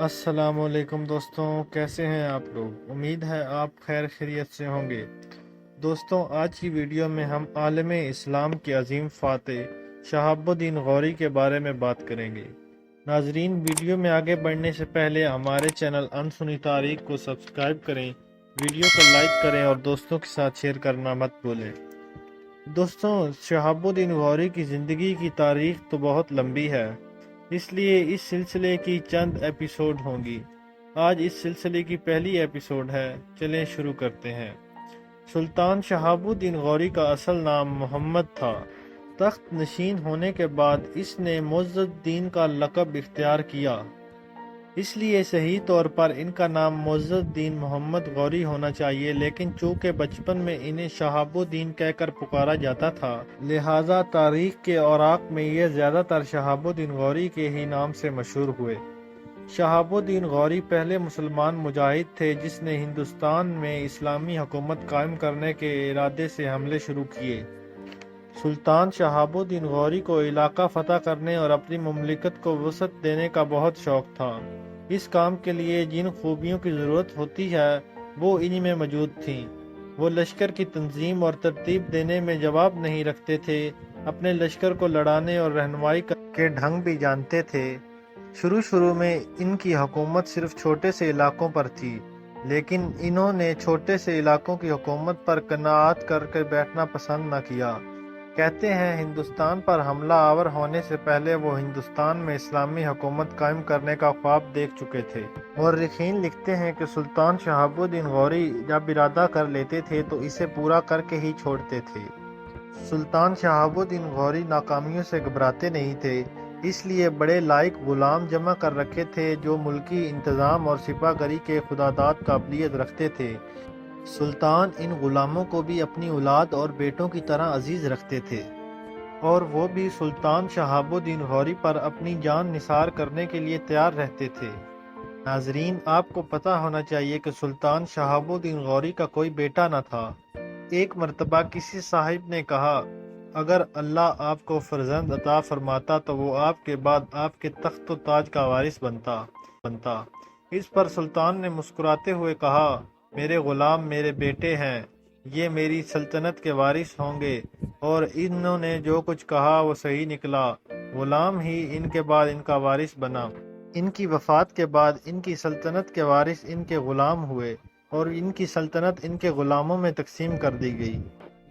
अस्सलाम वालेकुम दोस्तों, कैसे हैं आप लोग। उम्मीद है आप खैर खैरियत से होंगे। दोस्तों, आज की वीडियो में हम आलम इस्लाम के अजीम फातेह शहाबुद्दीन गौरी के बारे में बात करेंगे। नाजरीन, वीडियो में आगे बढ़ने से पहले हमारे चैनल अनसुनी तारीख को सब्सक्राइब करें, वीडियो को लाइक करें और दोस्तों के साथ शेयर करना मत भूलें। दोस्तों, शहाबुद्दीन गौरी की ज़िंदगी की तारीख तो बहुत लंबी है, इसलिए इस सिलसिले की चंद एपिसोड होंगी। आज इस सिलसिले की पहली एपिसोड है, चलें शुरू करते हैं। सुल्तान शहाबुद्दीन गौरी का असल नाम मोहम्मद था। तख्त नशीन होने के बाद इसने मुइज़्ज़ुद्दीन का लक़ब इख्तियार किया, इसलिए सही तौर पर इनका नाम मुइज़्ज़ुद्दीन मोहम्मद गौरी होना चाहिए, लेकिन चूँकि बचपन में इन्हें शहाबुद्दीन कहकर पुकारा जाता था, लिहाजा तारीख के औराक में ये ज़्यादातर शहाबुद्दीन गौरी के ही नाम से मशहूर हुए। शहाबुद्दीन गौरी पहले मुसलमान मुजाहिद थे जिसने हिंदुस्तान में इस्लामी हुकूमत कायम करने के इरादे से हमले शुरू किए। सुल्तान शहाबुद्दीन गौरी को इलाका फतह करने और अपनी मुमलिकत को वसअत देने का बहुत शौक था। इस काम के लिए जिन खूबियों की ज़रूरत होती है वो इन्हीं में मौजूद थीं। वो लश्कर की तंजीम और तरतीब देने में जवाब नहीं रखते थे, अपने लश्कर को लड़ाने और रहनुमाई के ढंग भी जानते थे। शुरू में इनकी हुकूमत सिर्फ छोटे से इलाकों पर थी, लेकिन इन्होंने छोटे से इलाकों की हुकूमत पर कनाअत करके बैठना पसंद न किया। कहते हैं हिंदुस्तान पर हमला आवर होने से पहले वो हिंदुस्तान में इस्लामी हुकूमत कायम करने का ख्वाब देख चुके थे। मौर्रिखीन लिखते हैं कि सुल्तान शहाबुद्दीन गौरी जब इरादा कर लेते थे तो इसे पूरा करके ही छोड़ते थे। सुल्तान शहाबुद्दीन गौरी नाकामियों से घबराते नहीं थे, इसलिए बड़े लायक गुलाम जमा कर रखे थे जो मुल्की इंतज़ाम और सिपाहगरी के खुदादाद काबिलियत रखते थे। सुल्तान इन गुलामों को भी अपनी औलाद और बेटों की तरह अजीज रखते थे, और वो भी सुल्तान शहाबुद्दीन गौरी पर अपनी जान निसार करने के लिए तैयार रहते थे। नाजरीन, आपको पता होना चाहिए कि सुल्तान शहाबुद्दीन गौरी का कोई बेटा न था। एक मर्तबा किसी साहिब ने कहा, अगर अल्लाह आपको फर्जंद अता फरमाता तो वो आपके बाद आपके तख्त व ताज का वारिस बनता। इस पर सुल्तान ने मुस्कुराते हुए कहा, मेरे गुलाम मेरे बेटे हैं, ये मेरी सल्तनत के वारिस होंगे, और इन्होंने जो कुछ कहा वो सही निकला। गुलाम ही इनके बाद इनका वारिस बना। इनकी वफात के बाद इनकी सल्तनत के वारिस इनके गुलाम हुए और इनकी सल्तनत इनके गुलामों में तकसीम कर दी गई।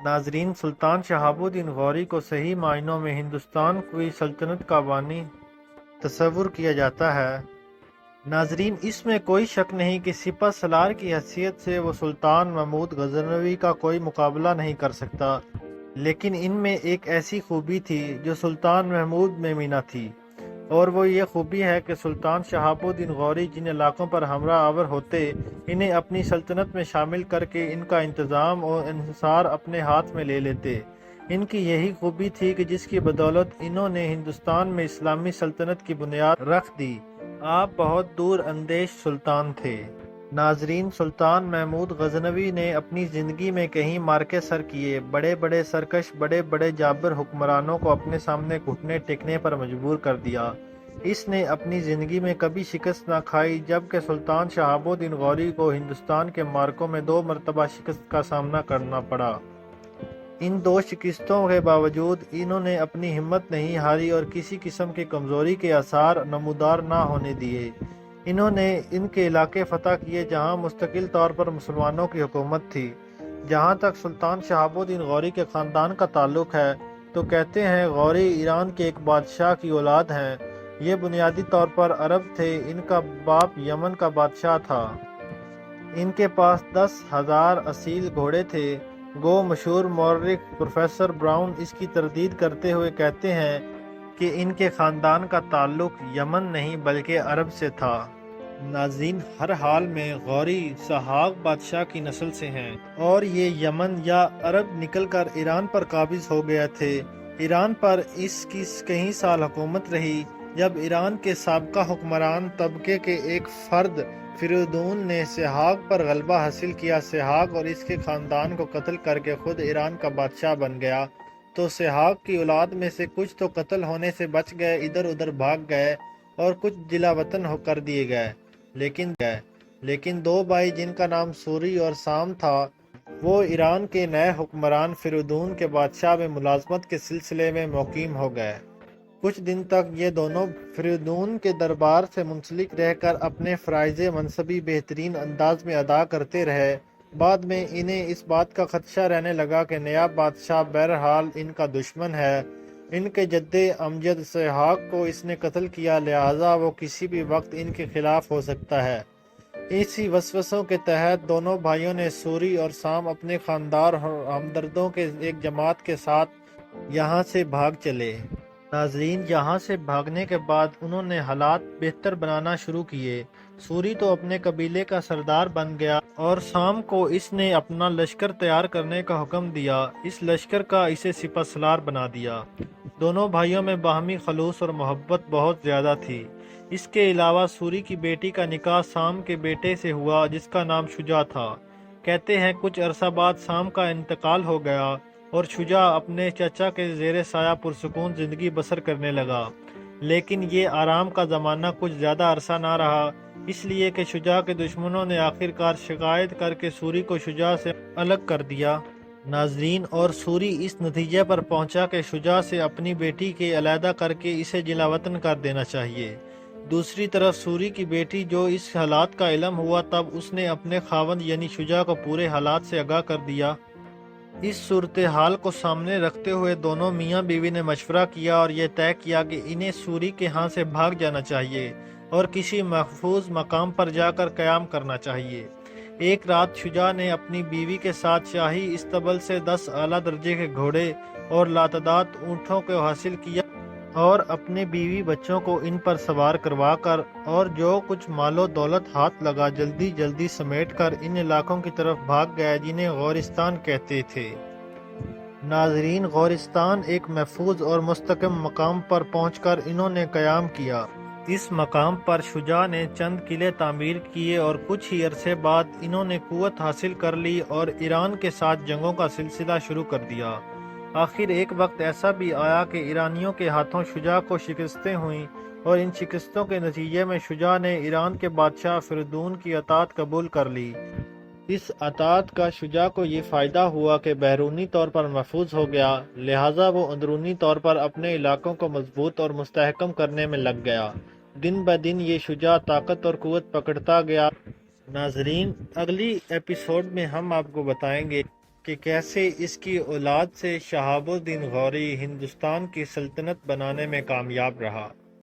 नाजरीन, सुल्तान शहाबुद्दीन गौरी को सही मायनों में हिंदुस्तान की सल्तनत का बानी तस्वुर किया जाता है। नाजरीन, इसमें कोई शक नहीं कि सिपह सलार की हैसियत से वो सुल्तान महमूद गजनवी का कोई मुकाबला नहीं कर सकता, लेकिन इनमें एक ऐसी खूबी थी जो सुल्तान महमूद में भी न थी, और वो ये खूबी है कि सुल्तान शहाबुद्दीन गौरी जिन इलाकों पर हमरा आवर होते, इन्हें अपनी सल्तनत में शामिल करके इनका इंतज़ाम और इंहिसार अपने हाथ में ले लेते। इनकी यही खूबी थी कि जिसकी बदौलत इन्होंने हिंदुस्तान में इस्लामी सल्तनत की बुनियाद रख दी। आप बहुत दूर अंदेश सुल्तान थे। नाजरीन, सुल्तान महमूद गजनवी ने अपनी ज़िंदगी में कई मार्के सर किए। बड़े बड़े सरकश बड़े बड़े जाबिर हुक्मरानों को अपने सामने घुटने टेकने पर मजबूर कर दिया। इसने अपनी ज़िंदगी में कभी शिकस्त ना खाई, जबकि सुल्तान शहाबुद्दीन गौरी को हिंदुस्तान के मार्कों में 2 मरतबा शिकस्त का सामना करना पड़ा। इन 2 शिकस्तों के बावजूद इन्होंने अपनी हिम्मत नहीं हारी और किसी किस्म की कमज़ोरी के आसार नमूदार ना होने दिए। इन्होंने इनके इलाके फतह किए जहां मुस्तकिल तौर पर मुसलमानों की हुकूमत थी। जहां तक सुल्तान शहाबुद्दीन गौरी के ख़ानदान का ताल्लुक़ है तो कहते हैं गौरी ईरान के एक बादशाह की औलाद हैं। ये बुनियादी तौर पर अरब थे। इनका बाप यमन का बादशाह था। इनके पास 10,000 असील घोड़े थे। गो मशहूर मौर्रिख प्रोफेसर ब्राउन इसकी तरदीद करते हुए कहते हैं कि इनके ख़ानदान का ताल्लुक यमन नहीं बल्कि अरब से था। नाज़रीन, हर हाल में गौरी सहाग बादशाह की नस्ल से हैं और ये यमन या अरब निकलकर ईरान पर काबिज हो गए थे। ईरान पर इसकी कई साल हुकूमत रही। जब ईरान के साबका हुक्मरान तबके के एक फर्द फिरोदून ने सहाग पर गलबा हासिल किया, सहाग और इसके ख़ानदान को कत्ल करके खुद ईरान का बादशाह बन गया, तो सहाग की औलाद में से कुछ तो कत्ल होने से बच गए, इधर उधर भाग गए और कुछ जिला वतन कर दिए गए। لیکن دو بھائی جن کا نام سوری اور سام تھا وہ ایران کے نئے حکمران فریدون کے بادشاہ میں ملازمت کے سلسلے میں مقیم ہو گئے۔ کچھ دن تک یہ دونوں فریدون کے دربار سے منسلک رہ کر اپنے فرائض منصبی بہترین انداز میں ادا کرتے رہے۔ بعد میں انہیں اس بات کا خدشہ رہنے لگا کہ نیا بادشاہ بہرحال ان کا دشمن ہے۔ ان کے جد امجد اسحاق کو اس نے قتل کیا، لہٰذا وہ کسی بھی وقت ان کے خلاف ہو سکتا ہے۔ اسی وسوسوں کے تحت دونوں بھائیوں نے سوری اور سام اپنے خاندار اور ہمدردوں کے ایک جماعت کے ساتھ یہاں سے بھاگ چلے۔ ناظرین، یہاں سے بھاگنے کے بعد انہوں نے حالات بہتر بنانا شروع کیے۔ سوری تو اپنے قبیلے کا سردار بن گیا اور سام کو اس نے اپنا لشکر تیار کرنے کا حکم دیا۔ اس لشکر کا اسے سپہ سالار بنا دیا۔ دونوں بھائیوں میں باہمی خلوص اور محبت بہت زیادہ تھی۔ اس کے علاوہ سوری کی بیٹی کا نکاح سام کے بیٹے سے ہوا جس کا نام شجاع تھا۔ کہتے ہیں کچھ عرصہ بعد سام کا انتقال ہو گیا اور شجاع اپنے چچا کے زیر سایہ پرسکون زندگی بسر کرنے لگا۔ لیکن یہ آرام کا زمانہ کچھ زیادہ عرصہ نہ رہا، اس لیے کہ شجاع کے دشمنوں نے آخرکار شکایت کر کے سوری کو شجاع سے الگ کر دیا۔ ناظرین، اور سوری اس نتیجے پر پہنچا کہ شجاع سے اپنی بیٹی کے علیحدہ کر کے اسے جلا وطن کر دینا چاہیے۔ دوسری طرف سوری کی بیٹی جو اس حالات کا علم ہوا تب اس نے اپنے خاوند یعنی شجاع کو پورے حالات سے آگاہ کر دیا۔ اس صورتحال کو سامنے رکھتے ہوئے دونوں میاں بیوی نے مشورہ کیا اور یہ طے کیا کہ انہیں سوری کے ہاں سے بھاگ جانا چاہیے اور کسی محفوظ مقام پر جا کر قیام کرنا چاہیے۔ ایک رات شجاع نے اپنی بیوی کے ساتھ شاہی استبل سے 10 اعلیٰ درجے کے گھوڑے اور لاتعداد اونٹوں کو حاصل کیا اور اپنے بیوی بچوں کو ان پر سوار کروا کر اور جو کچھ مال و دولت ہاتھ لگا جلدی سمیٹ کر ان علاقوں کی طرف بھاگ گئے جنہیں غورستان کہتے تھے۔ ناظرین، غورستان ایک محفوظ اور مستحکم مقام پر پہنچ کر انہوں نے قیام کیا۔ اس مقام پر شجاع نے چند قلعے تعمیر کیے اور کچھ ہی عرصے بعد انہوں نے قوت حاصل کر لی اور ایران کے ساتھ جنگوں کا سلسلہ شروع کر دیا۔ آخر ایک وقت ایسا بھی آیا کہ ایرانیوں کے ہاتھوں شجاع کو شکستیں ہوئیں اور ان شکستوں کے نتیجے میں شجاع نے ایران کے بادشاہ فریدون کی اطاعت قبول کر لی۔ اس اطاعت کا شجاع کو یہ فائدہ ہوا کہ بیرونی طور پر محفوظ ہو گیا، لہٰذا وہ اندرونی طور پر اپنے علاقوں کو مضبوط اور مستحکم کرنے میں لگ گیا۔ دن بدن یہ شجاع طاقت اور قوت پکڑتا گیا۔ ناظرین، اگلی ایپیسوڈ میں ہم آپ کو بتائیں گے کہ کیسے اس کی اولاد سے شہاب الدین غوری ہندوستان کی سلطنت بنانے میں کامیاب رہا۔